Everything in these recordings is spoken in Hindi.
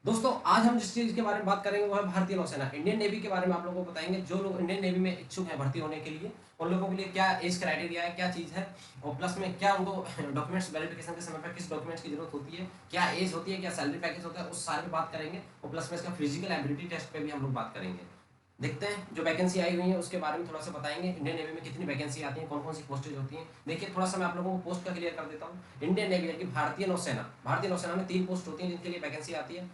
दोस्तों आज हम जिस चीज़ के बारे में बात करेंगे वो है भारतीय नौसेना, इंडियन नेवी के बारे में आप लोगों को बताएंगे। जो लोग इंडियन नेवी में इच्छुक हैं भर्ती होने के लिए, उन लोगों के लिए क्या एज क्राइटेरिया है, क्या चीज़ है, और प्लस में क्या उनको डॉक्यूमेंट्स वेरिफिकेशन के समय पर किस डॉक्यूमेंट्स की जरूरत होती है, क्या एज होती है, क्या सैलरी पैकेज होता है, उस सारे पे बात करेंगे। और प्लस में इसका फिजिकल एबिलिटी टेस्ट पे भी हम लोग बात करेंगे। देखते हैं जो वैकेंसी आई हुई है उसके बारे में थोड़ा सा बताएंगे। इंडियन नेवी में कितनी वैकेंसी आती है, कौन कौन सी पोस्टेज होती हैं। देखिए थोड़ा सा मैं आप लोगों को पोस्ट का क्लियर कर देता हूँ। इंडियन नेवी यानी कि भारतीय नौसेना में 3 पोस्ट होती हैं जिनके लिए वैकेंसी आती है।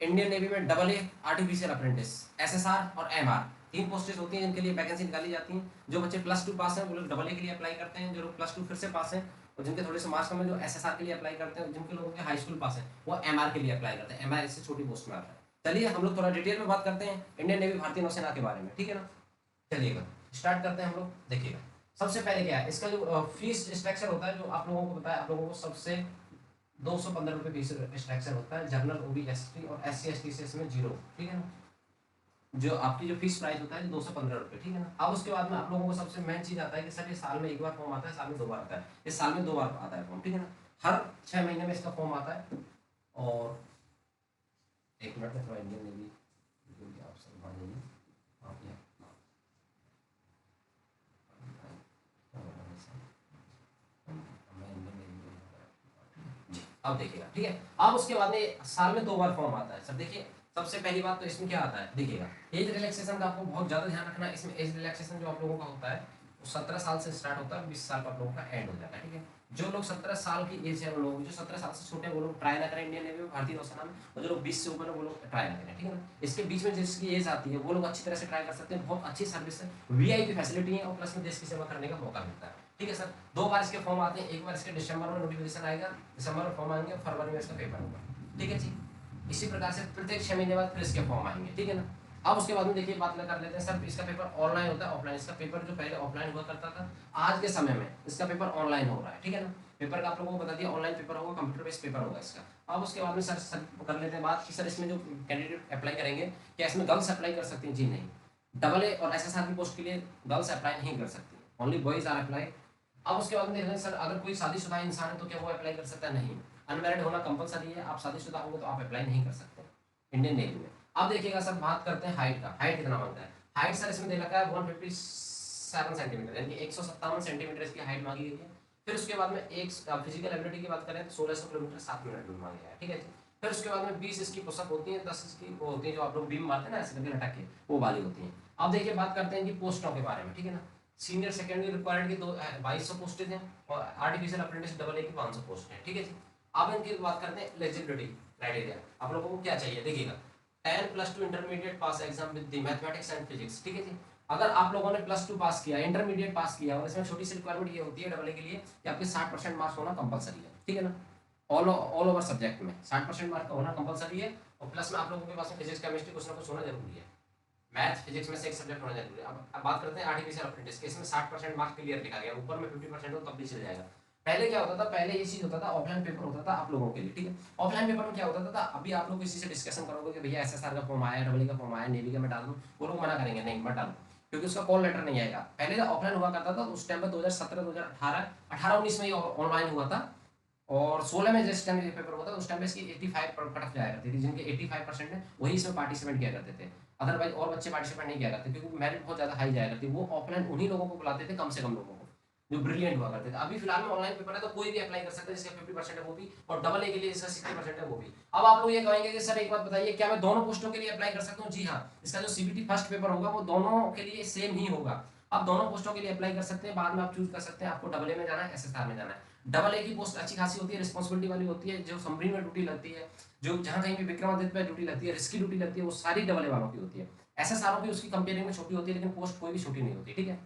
इंडियन नेवी में double A artificial apprentice, SSR और एमआर, 3 पोस्टेज होती हैं जिनके लिए वैकेंसी निकाली जाती हैं। जो बच्चे +2 पास हैं वो लोग डबल ए के लिए अप्लाई करते हैं। जो लोग +2 फिर से पास हैं और जिनके थोड़े से मार्क्स कम है जो एसएसआर के लिए अप्लाई करते हैं। जिनके लोगों के हाई स्कूल पास है वो एमआर के लिए अप्लाई करते हैं। एमआर इससे छोटी पोस्ट में आता है। चलिए हम लोग थोड़ा डिटेल में बात करते हैं इंडियन नेवी भारतीय नौसेना के बारे में, ठीक है ना। चलिएगा स्टार्ट करते हैं हम लोग। देखिएगा सबसे पहले क्या है, इसका जो फीस स्ट्रक्चर होता है जो आप लोगों को बताया, आप लोगों को सबसे 215 रुपये फीस स्ट्रक्चर होता है। जनरल ओबी एसटी और एससी एसटी से इसमें 0, ठीक है ना। जो आपकी जो फीस प्राइस होता है 215 रुपये, ठीक है ना। अब उसके बाद में आप लोगों को सबसे मेन चीज आता है कि सर ये साल में एक बार फॉर्म आता है, साल में 2 बार आता है। इस साल में 2 बार आता है फॉर्म, ठीक है ना। हर 6 महीने में इसका फॉर्म आता है। और एक मिनट में थोड़ा इंडियन नेवी आप सब मान लीजिए आप ये अब देखिएगा, ठीक है। अब उसके बाद में साल में 2 बार फॉर्म आता है। सर देखिए सबसे पहली बात तो इसमें क्या आता है, देखिएगा एज रिलैक्सेशन का आपको बहुत ज़्यादा ध्यान रखना है। इसमें एज रिलैक्सेशन जो आप लोगों का होता है वो 17 साल से स्टार्ट होता है, 20 साल पर आप लोगों का एंड हो जाता है, ठीक है। जो लोग 17 साल की एज है, वो लोग जो 17 साल से छोटे हैं वो लोग ट्राई ना करें इंडियन नेवी में, भारतीय नौसेना में। और जो लोग 20 से ऊपर है वो लोग ट्राई ना करें, ठीक है ना। इसके बीच में जिसकी एज आती है वो लोग अच्छी तरह से ट्राई कर सकते हैं। बहुत अच्छी सर्विस है, वीआईपी फैसिलिटी है और प्लस में देश की सेवा करने का मौका मिलता है, ठीक है सर। 2 बार इसके फॉर्म आते हैं। एक बार इसके दिसंबर में नोटिफिकेशन आएगा, दिसंबर में फॉर्म आएंगे, फरवरी में इसका पेपर होगा, ठीक है जी। इसी प्रकार से प्रत्येक 6 महीने बाद फिर इसके फॉर्म आएंगे, ठीक है ना। अब उसके बाद में देखिए बात कर लेते हैं सर इसका पेपर ऑनलाइन होता है ऑफलाइन। इसका पेपर जो पहले ऑफलाइन हुआ करता था, आज के समय में इसका पेपर ऑनलाइन हो रहा है, ठीक है ना। पेपर का आप लोगों को बता दिया ऑनलाइन पेपर होगा, कंप्यूटर बेस्ड पेपर होगा इसका। अब उसके बाद में सर कर लेते हैं बात कि सर इसमें जो कैंडिडेट अप्लाई करेंगे, क्या इसमें गर्ल्स अप्लाई कर सकती हैं? जी नहीं। डबल ए और एसएसआर की पोस्ट के लिए गर्ल्स अप्लाई नहीं कर सकती, ओनली बॉयज आर अप्लाई। अब उसके बाद में देख रहे हैं सर अगर कोई शादीशुदा इंसान है तो क्या वो अप्लाई कर सकता है? नहीं। अनमैरिड होना कंपलसरी है, आप शादीशुदा होंगे तो आप अप्लाई नहीं कर सकते इंडियन नेवी में। अब देखिएगा सर बात करते हैं हाइट का। हाइट कितना मांगता है? हाइट सर इसमें दे रखा है 157 सेंटीमीटर, यानी कि 157 सेंटीमीटर इसकी हाइट मांगी गई है। फिर उसके बाद में एक फिजिकल एबिलिटी की बात करें तो 1600 किलोमीटर 7 मिनट में मांगा गया है, ठीक है। फिर उसके बाद में 20 इसकी पुशअप होती है, 10 इसकी वो होती है जो आप लोग बीम मारते हैं ना ऐसे करके लटक के, वो वाली होती है। अब देखिए बात करते हैं कि पोस्टों के बारे में, ठीक है ना। सीनियर सेकेंडरी रिक्वायर्ड की 2200 पोस्टेज हैं और आर्टिफिशियल अप्रेंटिस डबल ए की 500 पोस्ट है, ठीक है जी। अब इनकी बात करते हैं एलिजिबिलिटी क्राइटेरिया। आप लोगों को क्या चाहिए, देखिएगा 10+2 intermediate pass exam with the mathematics and physics, ठीक है जी। अगर आप लोगों ने +2 पास किया, इंटरमीडिएट पास किया, और इसमें छोटी सी रिक्वायरमेंट ये होती है डबल ए के लिए कि आपके 60% मार्क्स होना कंपलसरी है, ठीक है ना। ऑल ओवर सब्जेक्ट में 60% मार्क का होना कंपलसरी है। और प्लस में आप लोगों के पास में फिजिक्स केमिस्ट्री कुछ ना कुछ होना जरूरी है। मैथ फिजिक्स में से एक सब्जेक्ट होना जरूरी है। अब बात करते हैं आर्टिफिशियल अप्रेंटिस के। इसमें 60% मार्क्स क्लियर लिखा गया, ऊपर में 50% हो तब भी चल जाएगा। पहले क्या होता था, पहले ये चीज होता था ऑफलाइन पेपर होता था आप लोगों के लिए, ठीक है। ऑफलाइन पेपर में क्या होता था, अभी आप लोग इसी से डिस्कशन करोगे कि भैया एसएसआर का फॉर्म आया, डबल का फॉर्म आया, नेवी का मैं डाल दूं, वो लोग मना करेंगे नहीं मत डालो, क्योंकि उसका कॉल लेटर नहीं आएगा। पहले जब ऑफलाइन हुआ करता था उस टाइम पर 2017 2018 18-19 में ऑनलाइन हुआ था। और 16 में जिस टाइम ये पेपर हुआ था उस टाइम में इसकी 85 कट ऑफ जाया करती थी। जिनके 85% है वही इसमें पार्टिसिपेट किया करते थे, अदरवाइज और बच्चे पार्टिसिपेट नहीं किया करते, क्योंकि मेरिट बहुत ज़्यादा हाई जाया करती। वो ऑफलाइन उन्हीं लोगों को बुलाते थे, कम से कम लोगों को जो ब्रिलियंट हुआ करते थे। अभी फिलहाल में ऑनलाइन पेपर है तो कोई भी अप्लाई कर सकता है जिसका 50% है वो भी, और डबल ए के लिए जिसका 60% है वो भी। अब आप लोग ये कहेंगे कि सर एक बात बताइए, क्या मैं दोनों पोस्टों के लिए अप्लाई कर सकता हूँ? जी हाँ, इसका जो सीबीटी फर्स्ट पेपर होगा वो दोनों के लिए सेम ही होगा। आप दोनों पोस्टों के लिए अप्लाई कर सकते हैं, बाद में आप चूज कर सकते हैं आपको डबल ए में जाना है, एसएसआर में जाना है। डबल ए की पोस्ट अच्छी खासी होती है, रिस्पॉन्सिबिलिटी वाली होती है, जो सबमरीन में ड्यूटी लगती है, जो जहाँ कहीं भी विक्रमादित्य पे ड्यूटी लगती है, रिस्की ड्यूटी लगती है, वो सारी डबल ए वालों की होती है। एसएसआर की उसकी कंपेयरिंग में छोटी होती है, लेकिन पोस्ट कोई भी छोटी नहीं होती, ठीक है।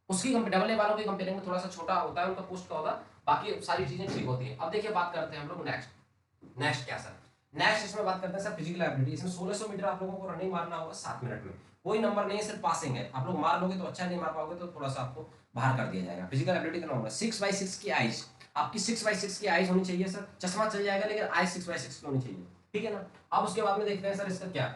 उसकी डबल ए वालों की कंपेयरिंग में थोड़ा सा छोटा होता है उनका पोस्ट का होगा, बाकी सारी चीजें ठीक होती है। अब देखिए बात करते हैं हम लोग नेक्स्ट क्या सर, नेक्स्ट इसमें बात करते हैं सर फिजिकल एबिलिटी। इसमें 1600 मीटर आप लोगों को रनिंग मारना होगा 7 मिनट में। कोई नंबर नहीं है, सिर्फ पासिंग है। आप लोग मार लोगे तो अच्छा, नहीं मार पाओगे तो थोड़ा सा आपको बाहर कर दिया जाएगा। फिजिकल एबिलिटी कितना होगा? 6/6 की आइज, आपकी 6/6 की आइज होनी चाहिए सर। चश्मा चल जाएगा लेकिन आइज 6/6 की होनी चाहिए, ठीक है ना। अब उसके बाद में देखते हैं सर इसका क्या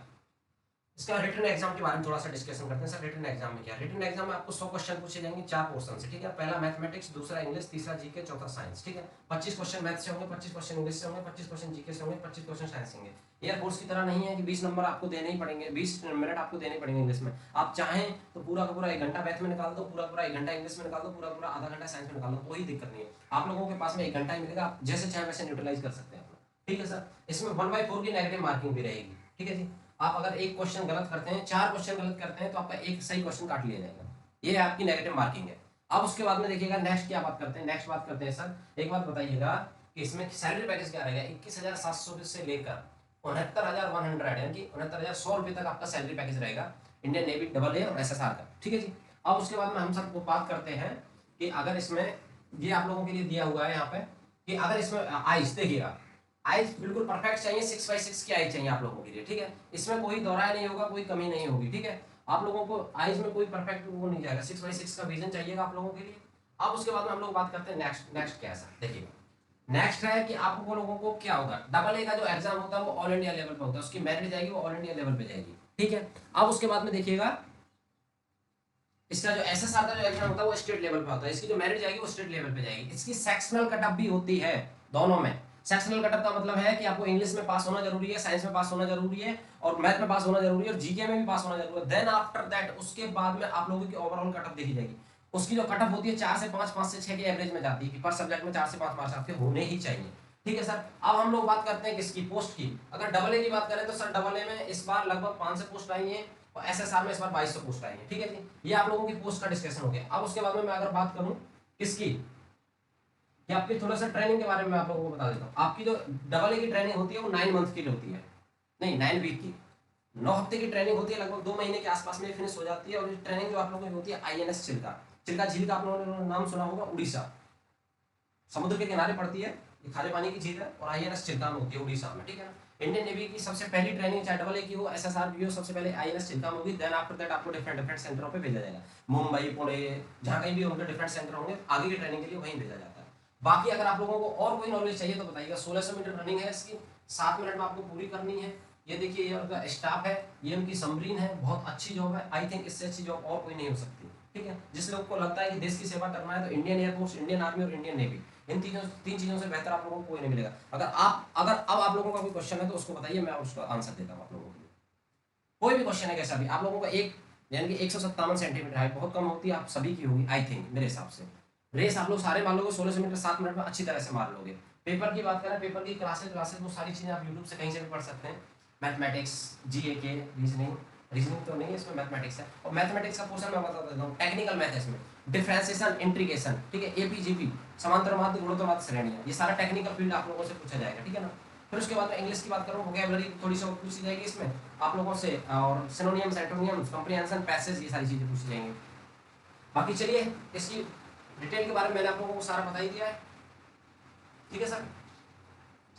इसका रिटन एग्जाम के बारे में थोड़ा सा डिस्कशन करते हैं सर। रिटन एग्जाम में क्या, रिटन एग्जाम में आपको 100 क्वेश्चन पूछे जाएंगे 4 पोर्शन से, ठीक है। पहला मैथमेटिक्स, दूसरा इंग्लिश, तीसरा जीके, चौथा साइंस, ठीक है। 25 क्वेश्चन मैथ से होंगे, 25 क्वेश्चन इंग्लिश से होंगे, 25 क्वेश्चन जीके से होंगे, 25 क्वेश्चन साइंस से होंगे। एयरफोर्स की तरह नहीं है कि 20 नंबर आपको देने ही पड़ेंगे, 20 मिनट आपको देने पड़ेंगे इंग्लिश में। आप चाहें तो पूरा का पूरा 1 घंटा मैथ में निकाल दो, पूरा पूरा 1 घंटा इंग्लिश में निकाल दो, पूरा पूरा आधा घंटा साइंस में निकाल दो, कोई दिक्कत नहीं है। आप लोगों के पास में 1 घंटा ही मिलेगा, आप जैसे चाहे वैसे न्यूट्रलाइज कर सकते हैं, ठीक है सर। इसमें 1/4 की नेगेटिव मार्किंग भी रहेगी, ठीक है जी। आप अगर एक क्वेश्चन गलत करते हैं, 4 क्वेश्चन गलत करते हैं, तो आपका एक सही क्वेश्चन काट लिया जाएगा, ये आपकी नेगेटिव मार्किंग है। अब उसके बाद में देखिएगा नेक्स्ट क्या बात करते हैं, नेक्स्ट बात करते हैं सर। एक बात बताइएगा कि इसमें सैलरी पैकेज क्या रहेगा। 21,700 से लेकर 69,100 यानी कि 69,100 रुपये तक आपका सैलरी पैकेज रहेगा इंडियन नेवी डबल ए और SSR का, ठीक है जी। अब उसके बाद में हम सब बात करते हैं कि अगर इसमें ये आप लोगों के लिए दिया हुआ है यहाँ पे कि अगर इसमें आइस देखिएगा, आइज बिल्कुल परफेक्ट चाहिए, 6/6 की आइज चाहिए आप लोगों के लिए, ठीक है। इसमें कोई दोहराया नहीं होगा, कोई कमी नहीं होगी, ठीक है। आप लोगों को आइज में कोई परफेक्ट वो नहीं जाएगा, 6/6 का विजन चाहिएगा आप लोगों के लिए। अब उसके बाद में हम लोग बात करते हैं नेक्स्ट क्या है सर, देखिएगा। नेक्स्ट है कि आप लोगों को क्या होगा, डबल ए का जो एग्जाम होता है वो ऑल इंडिया लेवल पे होता है, उसकी मेरिट जाएगी वो ऑल इंडिया लेवल पे जाएगी, ठीक है। अब उसके बाद में देखिएगा इसका जो SSR का जो एग्जाम होता है वो स्टेट लेवल पे होता है, इसकी जो मेरिट जाएगी वो स्टेट लेवल पे जाएगी। इसकी सेक्शनल कट ऑफ भी होती है दोनों में। सेक्शनल कट ऑफ का मतलब है कि आपको इंग्लिश में पास होना जरूरी है, साइंस में पास होना जरूरी है, और मैथ में पास होना जरूरी है, और जीके में भी पास होना जरूरी है। देन आफ्टर दैट उसके बाद में आप लोगों की ओवरऑल कट ऑफ देखी जाएगी। उसकी जो कट ऑफ होती है 4 से 5, 5 से 6 के एवरेज में जाती है कि पर सब्जेक्ट में 4 से 5 मार्क्स आपके होने ही चाहिए, ठीक है सर। अब हम लोग बात करते हैं किसकी, पोस्ट की। अगर डबल ए की बात करें तो सर डबल ए में इस बार लगभग 500 पोस्ट आई है, और SSR में इस बार 2200 पोस्ट आई है, ठीक है जी। ये आप लोगों की पोस्ट का डिस्कशन हो गया। अब उसके बाद में मैं अगर बात करूं किसकी, कि आपकी थोड़ा सा ट्रेनिंग के बारे में आप लोगों को बता देता हूँ। आपकी जो डबल ए की ट्रेनिंग होती है वो 9 मंथ की होती है, नहीं 9 वीक की, 9 हफ्ते की ट्रेनिंग होती है, लगभग 2 महीने के आसपास में फिनिश हो जाती है। और ये ट्रेनिंग जो आप लोगों की होती है INS चिल्का, चिल्का झील का आप लोगों ने नाम सुना होगा, उड़ीसा समुद्र के किनारे पड़ती है, ये खारे पानी की झील है, और INS चिल्का में होती है उड़ीसा में, ठीक है ना। इंडियन नेवी की सबसे पहली ट्रेनिंग चाहे डबल ए की हो, SSR की हो, सबसे पहले INS चिल्का में होगी। देन आफ्टर दैट आपको डिफरेंट डिफरेंट सेंटरों पे भेजा जाएगा, मुंबई, पुणे, जहाँ कहीं भी उनके डिफरेंट सेंटर होंगे, आगे की ट्रेनिंग के लिए वहीं भेजा जाता है। बाकी अगर आप लोगों को और कोई नॉलेज चाहिए तो बताइएगा। 1600 मीटर रनिंग है इसकी, 7 मिनट में आपको पूरी करनी है। ये देखिए ये उनका स्टाफ है, ये उनकी समरीन है, बहुत अच्छी जॉब है। आई थिंक इससे अच्छी जॉब और कोई नहीं हो सकती, ठीक है। जिस लोग को लगता है कि देश की सेवा करना है तो इंडियन एयरफोर्स, इंडियन आर्मी और इंडियन नेवी, इन तीन चीजों से बेहतर आप लोगों को कोई नहीं मिलेगा। अगर अब आप लोगों का कोई क्वेश्चन है तो उसको बताइए, मैं उसका आंसर देता हूँ आप लोगों के लिए। कोई भी क्वेश्चन है कैसा भी, आप लोगों का एक यानी कि 157 सेंटीमीटर हाइट बहुत कम होती है, आप सभी की होगी आई थिंक मेरे हिसाब से। रेस आप लोग सारे मान लोगे 1600 मीटर 7 मिनट में अच्छी तरह से मार लोगे। पेपर की बात करें, पेपर की क्लासेस वो सारी चीज़ें आप यूट्यूब से कहीं से भी पढ़ सकते हैं। मैथमेटिक्स, GK, रीजनिंग तो नहीं है इसमें, मैथमेटिक्स है। और मैथमेटिक्स का पोर्शन मैं बता देता हूँ, टेक्निकल मैथ है इसमें, डिफरेंशिएशन, इंटीग्रेशन, ठीक है, APGP, समांतर माध्य, गुणोत्तर माध्य श्रेणियां, ये सारा टेक्निकल फील्ड आप लोगों से पूछा जाएगा, ठीक है ना। फिर उसके बाद में इंग्लिश की बात करूँ, वोकैबुलरी थोड़ी सी पूछी जाएगी इसमें आप लोगों से, और सिनोनियम्स, एंटोनियम्स, कंप्रीहेंशन, पैसेज, ये सारी चीज़ें पूछी जाएंगी। बाकी चलिए इसकी डिटेल के बारे में मैंने आप लोगों को सारा बता ही दिया है, ठीक है सर।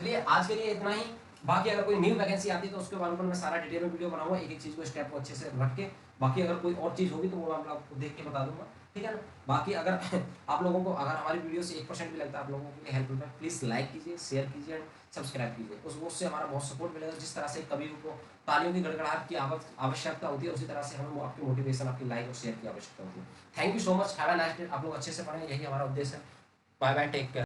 चलिए आज के लिए इतना ही। बाकी अगर कोई न्यू वैकेंसी आती है तो उसके बारे में मैं सारा डिटेल में वीडियो बनाऊंगा, एक एक चीज़ को स्टेप को अच्छे से रख के। बाकी अगर कोई और चीज़ होगी तो वो मैं आपको देख के बता दूंगा, ठीक है ना। बाकी अगर आप लोगों को अगर हमारी वीडियो से 1% भी लगता है आप लोगों के लिए हेल्पफुल है, प्लीज़ लाइक कीजिए, शेयर कीजिए एंड सब्सक्राइब कीजिए। उससे हमारा बहुत सपोर्ट मिलेगा। जिस तरह से कभी को तालियों की गड़गड़ाहट की आवश्यकता होती है, उसी तरह से हमें आपकी मोटिवेशन, आपकी लाइक और शेयर की आवश्यकता होती है। Thank you so much, have a nice day. आप लोग अच्छे से पढ़ें, यही हमारा उद्देश्य है। Bye bye, take care.